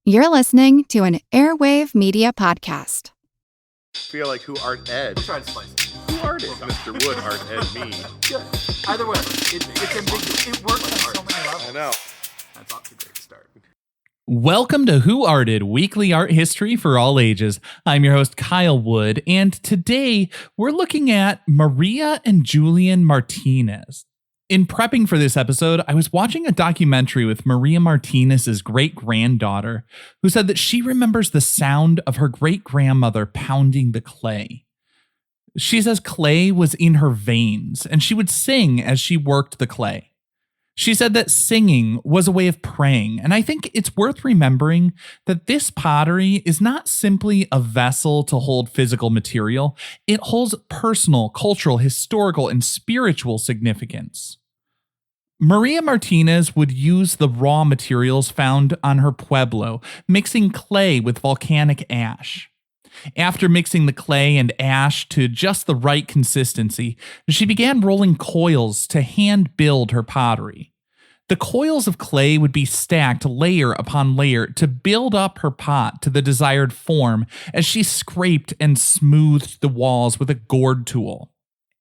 You're listening to an Airwave Media Podcast. Feel like who art Ed? We'll try to spice it. Who art Ed? Mr. Wood art Ed me. Good. Either way, it's ambiguous. It works on so many levels. I know. That's off to a great start. Welcome to Who Arted, weekly art history for all ages. I'm your host, Kyle Wood, and today we're looking at Maria and Julian Martinez. In prepping for this episode, I was watching a documentary with Maria Martinez's great-granddaughter, who said that she remembers the sound of her great-grandmother pounding the clay. She says clay was in her veins, and she would sing as she worked the clay. She said that singing was a way of praying, and I think it's worth remembering that this pottery is not simply a vessel to hold physical material. It holds personal, cultural, historical, and spiritual significance. Maria Martinez would use the raw materials found on her pueblo, mixing clay with volcanic ash. After mixing the clay and ash to just the right consistency, she began rolling coils to hand build her pottery. The coils of clay would be stacked layer upon layer to build up her pot to the desired form as she scraped and smoothed the walls with a gourd tool.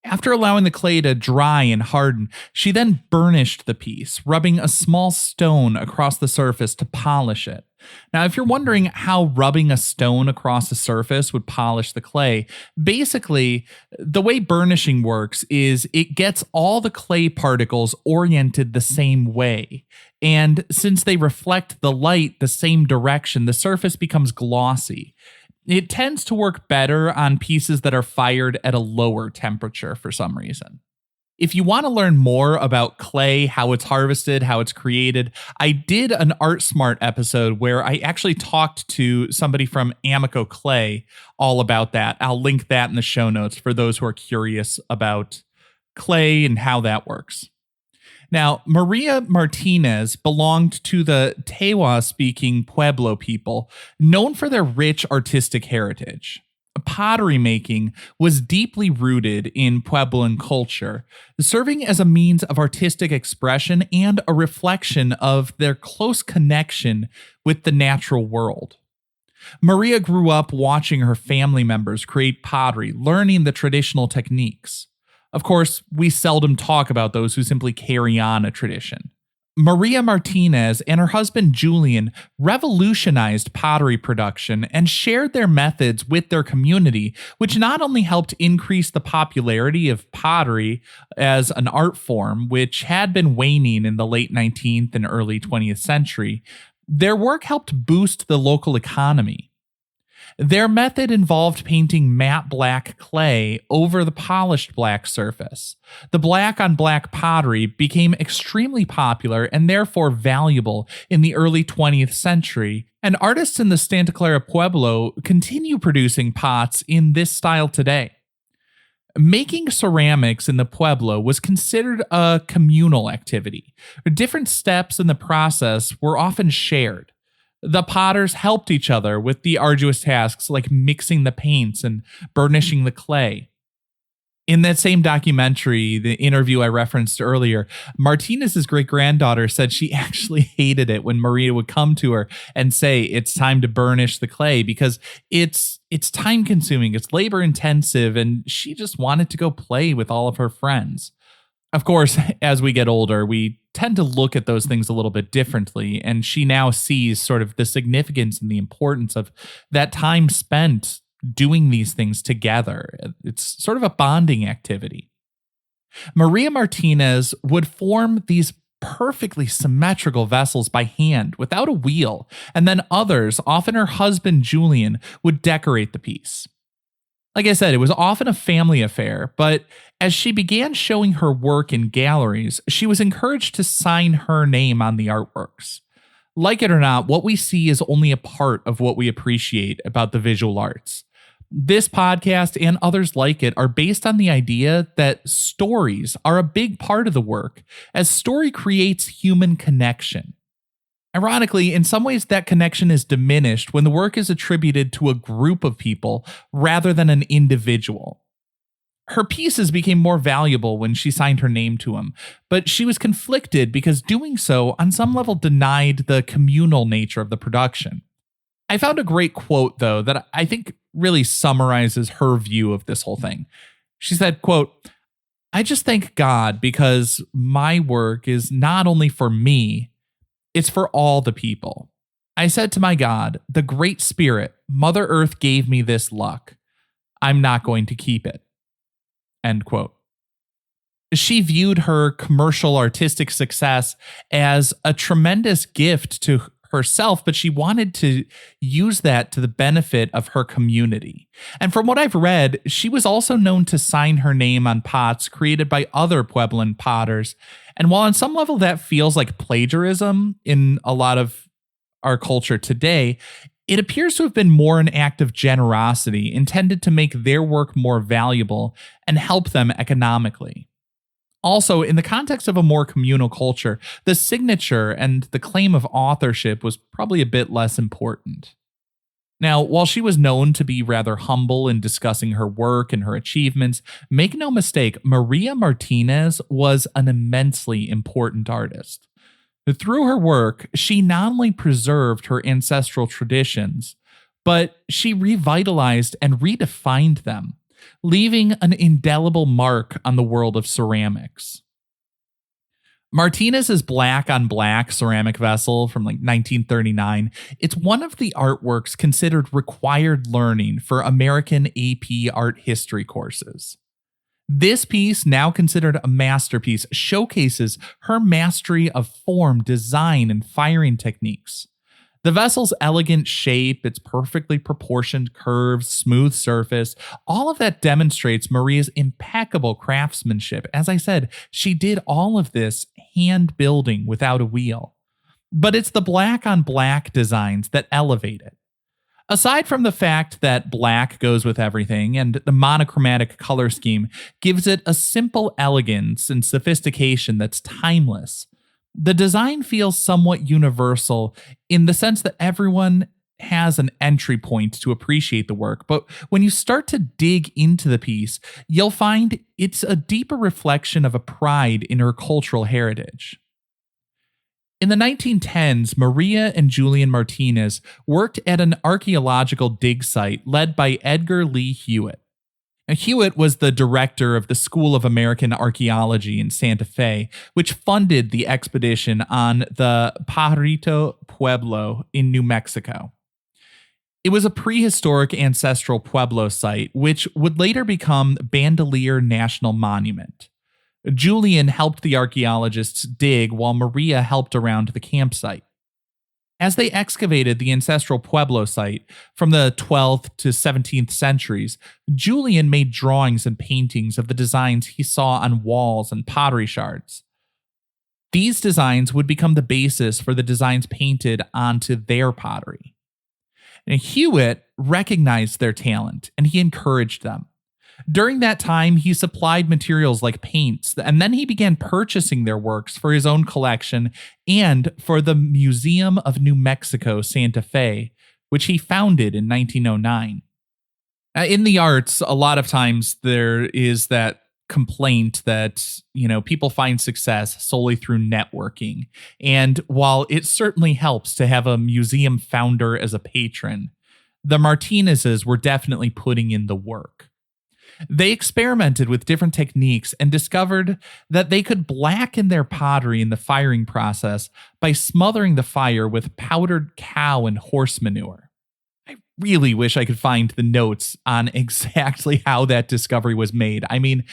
After allowing the clay to dry and harden, she then burnished the piece, rubbing a small stone across the surface to polish it. Now, if you're wondering how rubbing a stone across a surface would polish the clay, basically, the way burnishing works is it gets all the clay particles oriented the same way. And since they reflect the light the same direction, the surface becomes glossy. It tends to work better on pieces that are fired at a lower temperature for some reason. If you want to learn more about clay, how it's harvested, how it's created, I did an Art Smart episode where I actually talked to somebody from Amico Clay all about that. I'll link that in the show notes for those who are curious about clay and how that works. Now, Maria Martinez belonged to the Tewa-speaking Pueblo people, known for their rich artistic heritage. Pottery-making was deeply rooted in Puebloan culture, serving as a means of artistic expression and a reflection of their close connection with the natural world. Maria grew up watching her family members create pottery, learning the traditional techniques. Of course, we seldom talk about those who simply carry on a tradition. Maria Martinez and her husband Julian revolutionized pottery production and shared their methods with their community, which not only helped increase the popularity of pottery as an art form, which had been waning in the late 19th and early 20th century, their work helped boost the local economy. Their method involved painting matte black clay over the polished black surface. The black on black pottery became extremely popular and therefore valuable in the early 20th century, and artists in the Santa Clara Pueblo continue producing pots in this style today. Making ceramics in the Pueblo was considered a communal activity. Different steps in the process were often shared. The potters helped each other with the arduous tasks like mixing the paints and burnishing the clay. In that same documentary, the interview I referenced earlier, Martinez's great-granddaughter said she actually hated it when Maria would come to her and say it's time to burnish the clay because it's time-consuming, it's labor-intensive, and she just wanted to go play with all of her friends. Of course, as we get older, we tend to look at those things a little bit differently, and she now sees sort of the significance and the importance of that time spent doing these things together. It's sort of a bonding activity. Maria Martinez would form these perfectly symmetrical vessels by hand without a wheel, and then others, often her husband Julian, would decorate the piece. Like I said, it was often a family affair, but as she began showing her work in galleries, she was encouraged to sign her name on the artworks. Like it or not, what we see is only a part of what we appreciate about the visual arts. This podcast and others like it are based on the idea that stories are a big part of the work, as story creates human connection. Ironically, in some ways that connection is diminished when the work is attributed to a group of people rather than an individual. Her pieces became more valuable when she signed her name to them, but she was conflicted because doing so on some level denied the communal nature of the production. I found a great quote, though, that I think really summarizes her view of this whole thing. She said, quote, "I just thank God because my work is not only for me, it's for all the people. I said to my God, the Great Spirit, Mother Earth gave me this luck. I'm not going to keep it." End quote. She viewed her commercial artistic success as a tremendous gift to herself, but she wanted to use that to the benefit of her community. And from what I've read, she was also known to sign her name on pots created by other Puebloan potters. And while on some level that feels like plagiarism in a lot of our culture today, it appears to have been more an act of generosity intended to make their work more valuable and help them economically. Also, in the context of a more communal culture, the signature and the claim of authorship was probably a bit less important. Now, while she was known to be rather humble in discussing her work and her achievements, make no mistake, Maria Martinez was an immensely important artist. Through her work, she not only preserved her ancestral traditions, but she revitalized and redefined them, leaving an indelible mark on the world of ceramics. Martinez's black on black ceramic vessel from 1939, it's one of the artworks considered required learning for American AP art history courses. This piece, now considered a masterpiece, showcases her mastery of form, design, and firing techniques. The vessel's elegant shape, its perfectly proportioned curves, smooth surface, all of that demonstrates Maria's impeccable craftsmanship. As I said, she did all of this hand building without a wheel. But it's the black on black designs that elevate it. Aside from the fact that black goes with everything and the monochromatic color scheme gives it a simple elegance and sophistication that's timeless, the design feels somewhat universal in the sense that everyone has an entry point to appreciate the work. But when you start to dig into the piece, you'll find it's a deeper reflection of a pride in her cultural heritage. In the 1910s, Maria and Julian Martinez worked at an archaeological dig site led by Edgar Lee Hewitt. Now, Hewitt was the director of the School of American Archaeology in Santa Fe, which funded the expedition on the Pottery-making Pueblo in New Mexico. It was a prehistoric ancestral Pueblo site, which would later become Bandelier National Monument. Julian helped the archaeologists dig while Maria helped around the campsite. As they excavated the ancestral Pueblo site from the 12th to 17th centuries, Julian made drawings and paintings of the designs he saw on walls and pottery shards. These designs would become the basis for the designs painted onto their pottery. And Hewitt recognized their talent and he encouraged them. During that time, he supplied materials like paints, and then he began purchasing their works for his own collection and for the Museum of New Mexico, Santa Fe, which he founded in 1909. In the arts, a lot of times there is that complaint that, people find success solely through networking. And while it certainly helps to have a museum founder as a patron, the Martinezes were definitely putting in the work. They experimented with different techniques and discovered that they could blacken their pottery in the firing process by smothering the fire with powdered cow and horse manure. I really wish I could find the notes on exactly how that discovery was made. I mean,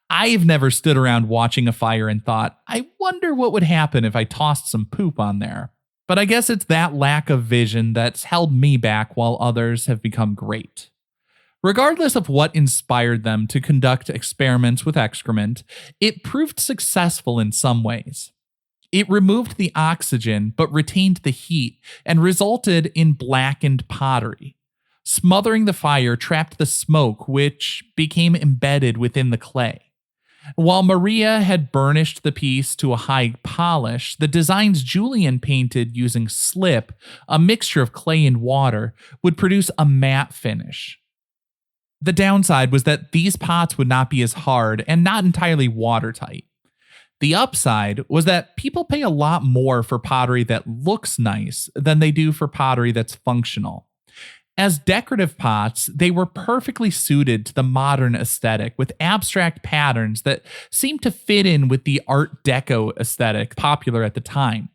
I've never stood around watching a fire and thought, I wonder what would happen if I tossed some poop on there. But I guess it's that lack of vision that's held me back while others have become great. Regardless of what inspired them to conduct experiments with excrement, it proved successful in some ways. It removed the oxygen but retained the heat and resulted in blackened pottery. Smothering the fire trapped the smoke, which became embedded within the clay. While Maria had burnished the piece to a high polish, the designs Julian painted using slip, a mixture of clay and water, would produce a matte finish. The downside was that these pots would not be as hard and not entirely watertight. The upside was that people pay a lot more for pottery that looks nice than they do for pottery that's functional. As decorative pots, they were perfectly suited to the modern aesthetic with abstract patterns that seemed to fit in with the Art Deco aesthetic popular at the time.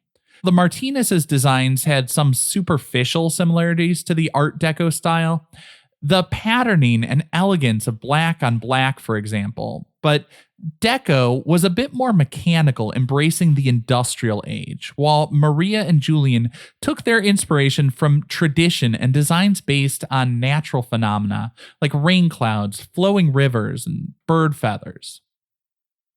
The Martinez's designs had some superficial similarities to the Art Deco style, the patterning and elegance of black on black, for example, but Deco was a bit more mechanical, embracing the industrial age, while Maria and Julian took their inspiration from tradition and designs based on natural phenomena like rain clouds, flowing rivers, and bird feathers.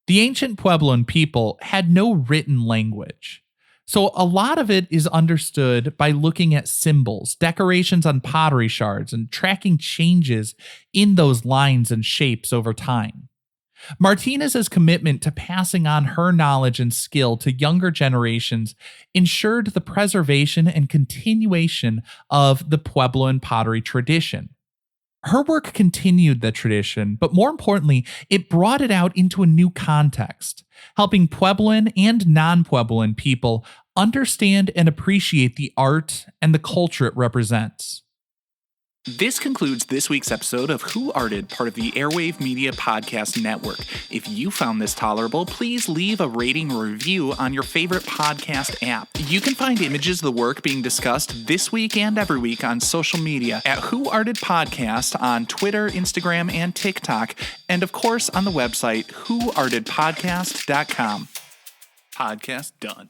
The ancient Puebloan people had no written language, so a lot of it is understood by looking at symbols, decorations on pottery shards, and tracking changes in those lines and shapes over time. Martinez's commitment to passing on her knowledge and skill to younger generations ensured the preservation and continuation of the Puebloan pottery tradition. Her work continued the tradition, but more importantly, it brought it out into a new context, helping Puebloan and non-Puebloan people understand and appreciate the art and the culture it represents. This concludes this week's episode of Who Arted, part of the Airwave Media Podcast Network. If you found this tolerable, please leave a rating or review on your favorite podcast app. You can find images of the work being discussed this week and every week on social media at Who Arted Podcast on Twitter, Instagram, and TikTok, and of course on the website whoartedpodcast.com. Podcast done.